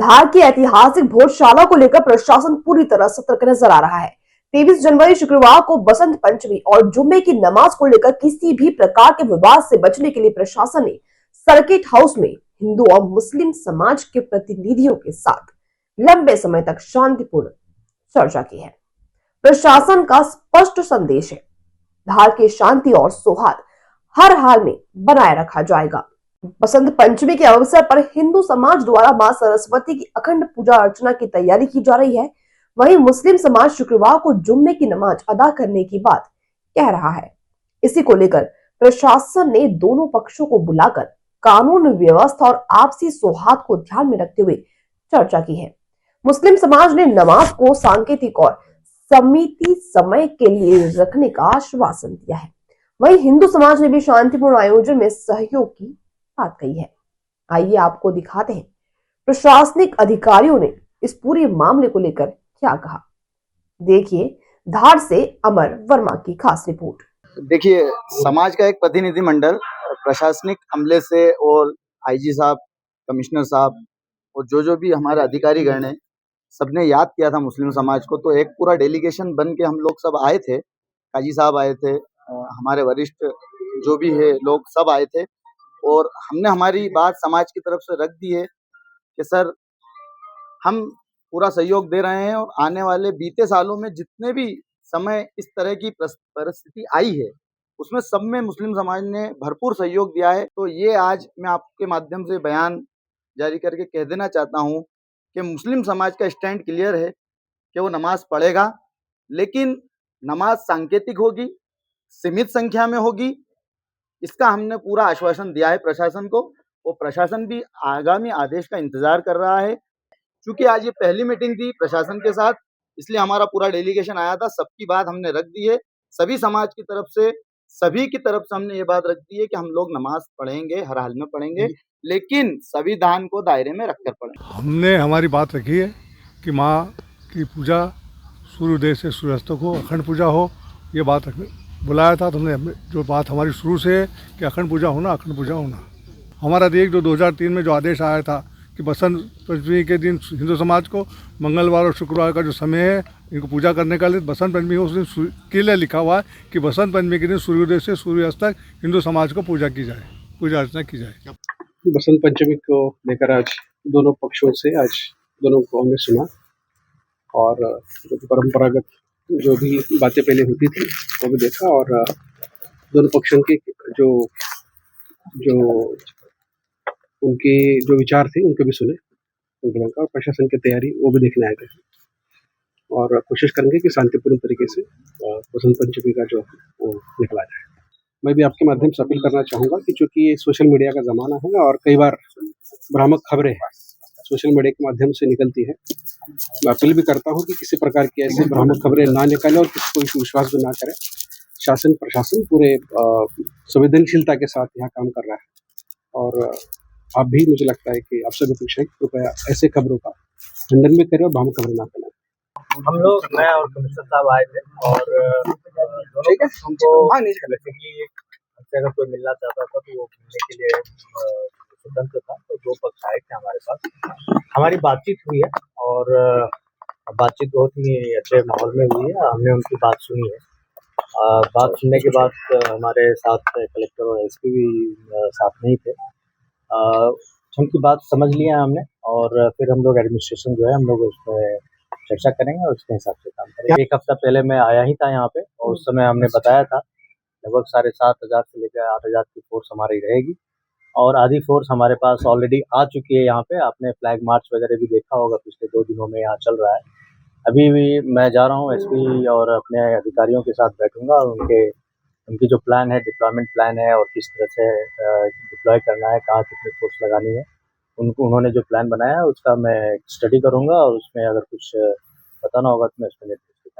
धार की ऐतिहासिक भोजशाला को लेकर प्रशासन पूरी तरह सतर्क नजर आ रहा है। 23 जनवरी शुक्रवार को बसंत पंचमी और जुम्मे की नमाज को लेकर किसी भी प्रकार के विवाद से बचने के लिए प्रशासन ने सर्किट हाउस में हिंदू और मुस्लिम समाज के प्रतिनिधियों के साथ लंबे समय तक शांतिपूर्ण चर्चा की है। प्रशासन का स्पष्ट संदेश है, धार की शांति और सौहार्द हर हाल में बनाए रखा जाएगा। बसंत पंचमी के अवसर पर हिंदू समाज द्वारा मां सरस्वती की अखंड पूजा अर्चना की तैयारी की जा रही है। वहीं मुस्लिम समाज शुक्रवार को जुम्मे की नमाज अदा करने की बात कह रहा है। इसी को लेकर प्रशासन ने दोनों पक्षों को बुलाकर कानून व्यवस्था और आपसी सौहार्द को ध्यान में रखते हुए चर्चा की है। मुस्लिम समाज ने नमाज को सांकेतिक और समिति समय के लिए रखने का आश्वासन दिया है। वहीं हिंदू समाज ने भी शांतिपूर्ण आयोजन में सहयोग की बात कही है। आइए आपको दिखाते हैं प्रशासनिक अधिकारियों ने इस पूरे मामले को लेकर क्या कहा। देखिए धार से अमर वर्मा की खास रिपोर्ट। देखिए, समाज का एक प्रतिनिधि मंडल प्रशासनिक अमले से और आईजी साहब, कमिश्नर साहब और जो भी हमारे अधिकारी गण हैं, सबने याद किया था मुस्लिम समाज को। तो एक पूरा डेलीगेशन बन के हम लोग सब आए थे। काजी साहब आए थे, हमारे वरिष्ठ जो भी है लोग सब आए थे और हमने हमारी बात समाज की तरफ से रख दी है कि सर, हम पूरा सहयोग दे रहे हैं और आने वाले बीते सालों में जितने भी समय इस तरह की परिस्थिति आई है उसमें सब में मुस्लिम समाज ने भरपूर सहयोग दिया है। तो ये आज मैं आपके माध्यम से बयान जारी करके कह देना चाहता हूँ कि मुस्लिम समाज का स्टैंड क्लियर है कि वो नमाज पढ़ेगा, लेकिन नमाज सांकेतिक होगी, सीमित संख्या में होगी। इसका हमने पूरा आश्वासन दिया है प्रशासन को। वो प्रशासन भी आगामी आदेश का इंतजार कर रहा है। क्योंकि आज ये पहली मीटिंग थी प्रशासन के साथ, इसलिए हमारा पूरा डेलीगेशन आया था। सबकी बात हमने रख दी है। सभी समाज की तरफ से, सभी की तरफ से हमने ये बात रख दी है कि हम लोग नमाज पढ़ेंगे, हर हाल में पढ़ेंगे, लेकिन संविधान को दायरे में रखकर पढ़ेंगे। हमने हमारी बात रखी है कि माँ की पूजा सूर्योदय से सूर्यास्त तक हो, अखंड पूजा हो। ये बात बुलाया था तो हमने जो बात हमारी शुरू से है कि अखंड पूजा होना, अखंड पूजा होना। हमारा देख जो 2003 में जो आदेश आया था कि बसंत पंचमी के दिन हिंदू समाज को मंगलवार और शुक्रवार का जो समय है इनको पूजा करने का लिए बसंत पंचमी उस दिन के लिए लिखा हुआ है कि बसंत पंचमी के दिन सूर्योदय से सूर्यास्त तक हिंदू समाज को पूजा की जाए, पूजा अर्चना की जाए। बसंत पंचमी को लेकर आज दोनों पक्षों से दोनों को हमने सुना और जो परंपरागत जो भी बातें पहले होती थी वो भी देखा और दोनों पक्षों के जो उनके जो विचार थे उनके भी सुने और प्रशासन की तैयारी वो भी देखने आए थे और कोशिश करेंगे कि शांतिपूर्ण तरीके से बसंत पंचमी का जो वो निकला जाए। मैं भी आपके माध्यम से अपील करना चाहूँगा कि चूँकि ये सोशल मीडिया का ज़माना है और कई बार भ्रामक खबरें सोशल मीडिया के माध्यम से निकलती है। मैं अपील भी करता हूँ कि किसी प्रकार की ऐसी भ्रामक खबरें ना निकालें और किसी को विश्वास भी ना करें। शासन प्रशासन पूरे संवेदनशीलता के साथ यहाँ काम कर रहा है और आप भी, मुझे लगता है कि आप सभी पूछें कृपया ऐसे खबरों का खंडन भी करें और भ्रामक खबरें ना फैलाएं। हम लोग, मैं और कमिश्नर साहब आए थे और दोनों हमको बेसिकली हमसे अगर कोई मिलना चाहता था तो वो मिलने के लिए स्वतंत्र था। तो दो पक्ष आए थे हमारे पास, हमारी बातचीत हुई है और बातचीत बहुत ही अच्छे माहौल में हुई है। हमने उनकी बात सुनी है। बात सुनने के बाद हमारे साथ कलेक्टर और एसपी भी साथ नहीं थे। उनकी बात समझ लिया हमने और फिर हम लोग एडमिनिस्ट्रेशन जो है हम लोग उसमें चर्चा करेंगे और उसके हिसाब से काम करेंगे। एक हफ्ता पहले मैं आया ही था यहाँ पे और उस समय हमने बताया था लगभग 7,500 से लेकर 8,000 की फोर्स हमारी रहेगी और आधी फोर्स हमारे पास ऑलरेडी आ चुकी है। यहाँ पे आपने फ्लैग मार्च वगैरह भी देखा होगा, पिछले 2 दिनों में यहाँ चल रहा है। अभी भी मैं जा रहा हूँ एसपी और अपने अधिकारियों के साथ बैठूंगा और उनकी जो प्लान है, डिप्लॉयमेंट प्लान है और किस तरह से डिप्लॉय करना है, कहाँ कितनी फोर्स लगानी है, उन्होंने जो प्लान बनाया है उसका मैं स्टडी करूंगा और उसमें अगर कुछ बताना होगा तो मैं उसमें